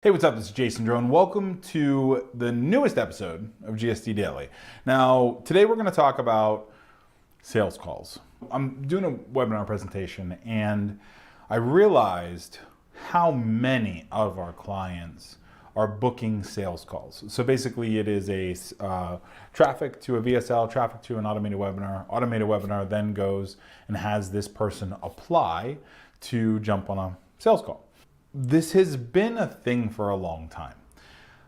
Hey, what's up? This is Jason Drone. Welcome to the newest episode of GSD Daily. Now, today we're going to talk about sales calls. I'm doing a webinar presentation and I realized how many of our clients are booking sales calls. So basically it is a traffic to a VSL, traffic to an automated webinar. Automated webinar then goes and has this person apply to jump on a sales call. This has been a thing for a long time.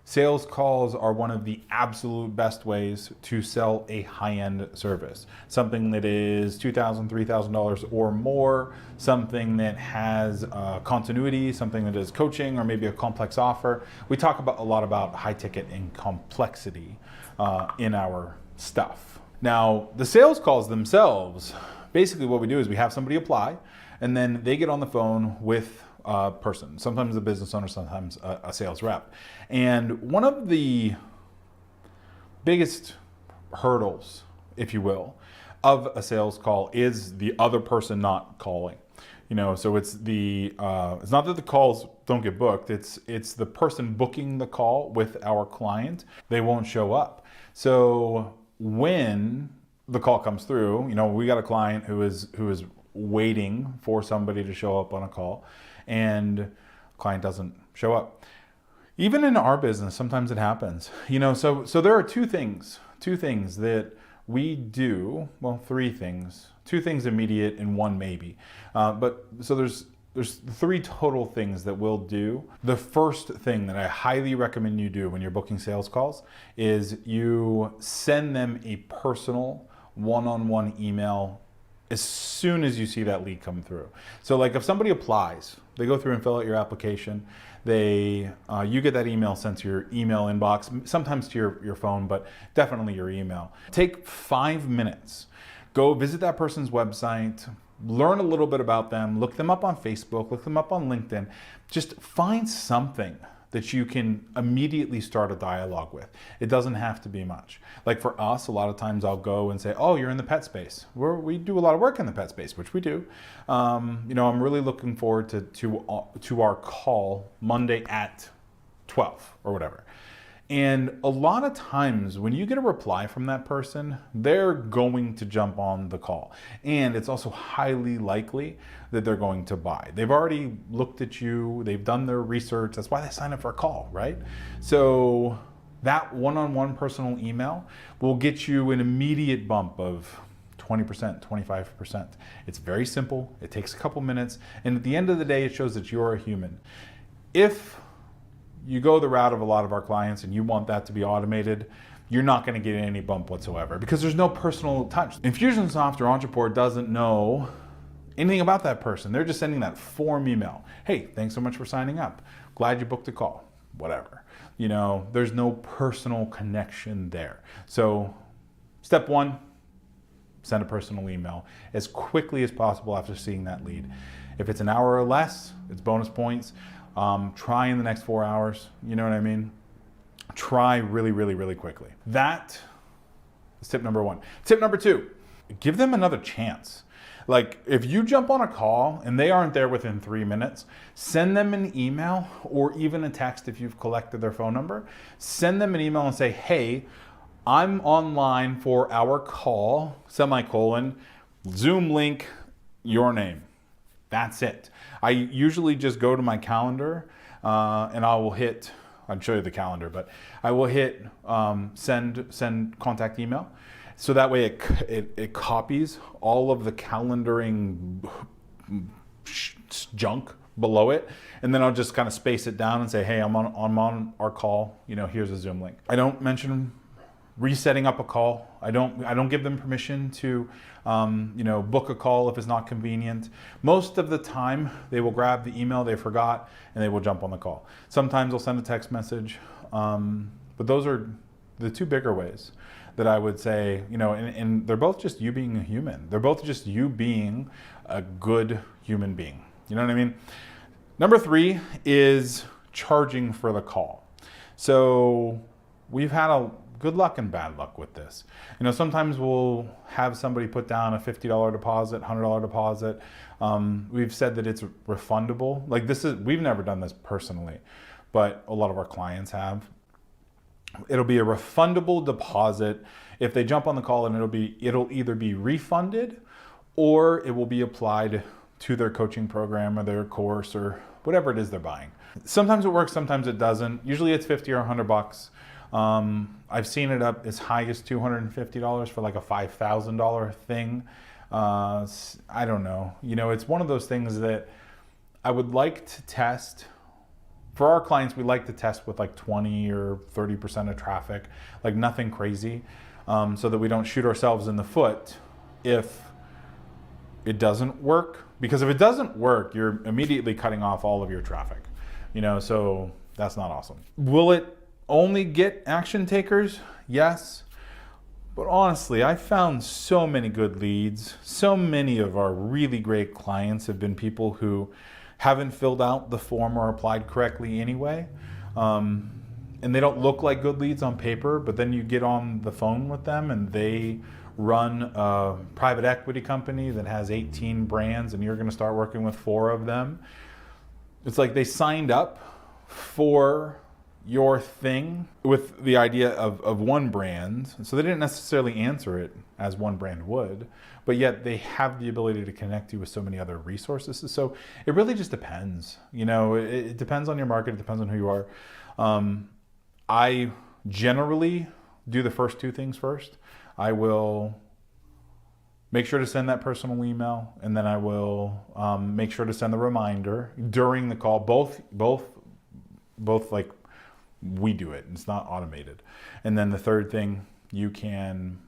Sales calls are one of the absolute best ways to sell a high-end service. Something that is $2,000, $3,000 or more, something that has continuity, something that is coaching or maybe a complex offer. We talk a lot about high ticket and complexity in our stuff. Now, the sales calls themselves, basically what we do is we have somebody apply and then they get on the phone with person, sometimes a business owner, sometimes a sales rep. And one of the biggest hurdles, if you will, of a sales call is the other person not calling. So it's it's not that the calls don't get booked, it's the person booking the call with our client, they won't show up. So when the call comes through, we got a client who is waiting for somebody to show up on a call, and the client doesn't show up. Even in our business, sometimes it happens. So there are two things that we do. Well, three things. Two things immediate and one maybe. So there's three total things that we'll do. The first thing that I highly recommend you do when you're booking sales calls is you send them a personal one-on-one email as soon as you see that lead come through. So like if somebody applies, they go through and fill out your application, you get that email sent to your email inbox, sometimes to your phone, but definitely your email. Take 5 minutes, go visit that person's website, learn a little bit about them, look them up on Facebook, look them up on LinkedIn, just find something that you can immediately start a dialogue with. It doesn't have to be much. Like for us, a lot of times I'll go and say, oh, you're in the pet space. We do a lot of work in the pet space, which we do. I'm really looking forward to our call Monday at 12 or whatever. And a lot of times when you get a reply from that person, they're going to jump on the call. And it's also highly likely that they're going to buy. They've already looked at you, they've done their research. That's why they sign up for a call, right? So that one-on-one personal email will get you an immediate bump of 20%, 25%. It's very simple. It takes a couple minutes. And at the end of the day, it shows that you're a human. If you go the route of a lot of our clients and you want that to be automated, you're not going to get any bump whatsoever because there's no personal touch. Infusionsoft or Entreport doesn't know anything about that person. They're just sending that form email. Hey, thanks so much for signing up. Glad you booked a call. Whatever. There's no personal connection there. So step one, send a personal email as quickly as possible after seeing that lead. If it's an hour or less, it's bonus points. Try in the next 4 hours, you know what I mean? Try really, really, really quickly. That is tip number one. Tip number two, give them another chance. Like if you jump on a call and they aren't there within 3 minutes, send them an email or even a text if you've collected their phone number. Send them an email and say, hey, I'm online for our call, semicolon, Zoom link, your name. That's it. I usually just go to my calendar and I'll show you the calendar, but I will hit send contact email. So that way it copies all of the calendaring junk below it. And then I'll just kind of space it down and say, hey, I'm on our call. Here's a Zoom link. I don't mention resetting up a call. I don't give them permission to book a call if it's not convenient. Most of the time they will grab the email they forgot and they will jump on the call. Sometimes they'll send a text message, but those are the two bigger ways that I would say, and they're both just you being a human. They're both just you being a good human being. You know what I mean? Number three is charging for the call. So we've had a good luck and bad luck with this. Sometimes we'll have somebody put down a $50 deposit, $100 deposit. We've said that it's refundable. We've never done this personally, but a lot of our clients have. It'll be a refundable deposit if they jump on the call, and it'll either be refunded or it will be applied to their coaching program or their course or whatever it is they're buying. Sometimes it works, sometimes it doesn't. Usually it's 50 or $100. I've seen it up as high as $250 for like a $5,000 thing. I don't know. You know, it's one of those things that I would like to test. For our clients, we like to test with like 20 or 30% of traffic, like nothing crazy, so that we don't shoot ourselves in the foot if it doesn't work. Because if it doesn't work, you're immediately cutting off all of your traffic, you know, so that's not awesome. Will it only get action takers? Yes. But honestly, I found so many good leads. So many of our really great clients have been people who haven't filled out the form or applied correctly anyway. And they don't look like good leads on paper, but then you get on the phone with them and they run a private equity company that has 18 brands and you're going to start working with 4 of them. It's like they signed up for your thing with the idea of one brand. So they didn't necessarily answer it as one brand would, but yet they have the ability to connect you with so many other resources. So it really just depends. You know, it depends on your market. It depends on who you are. I generally do the first 2 things first. I will make sure to send that personal email, and then I will make sure to send the reminder during the call. Both like we do it. It's not automated. And then the third thing, you can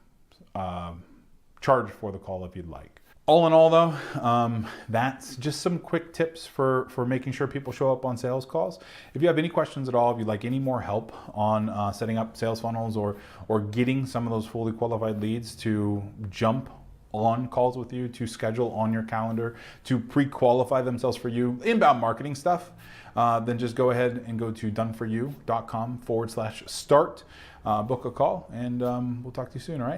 charge for the call if you'd like. All in all though, that's just some quick tips for making sure people show up on sales calls. If you have any questions at all, if you'd like any more help on setting up sales funnels or getting some of those fully qualified leads to jump on calls with you, to schedule on your calendar, to pre-qualify themselves for you, inbound marketing stuff, then just go ahead and go to doneforyou.com/start, book a call, and we'll talk to you soon, all right?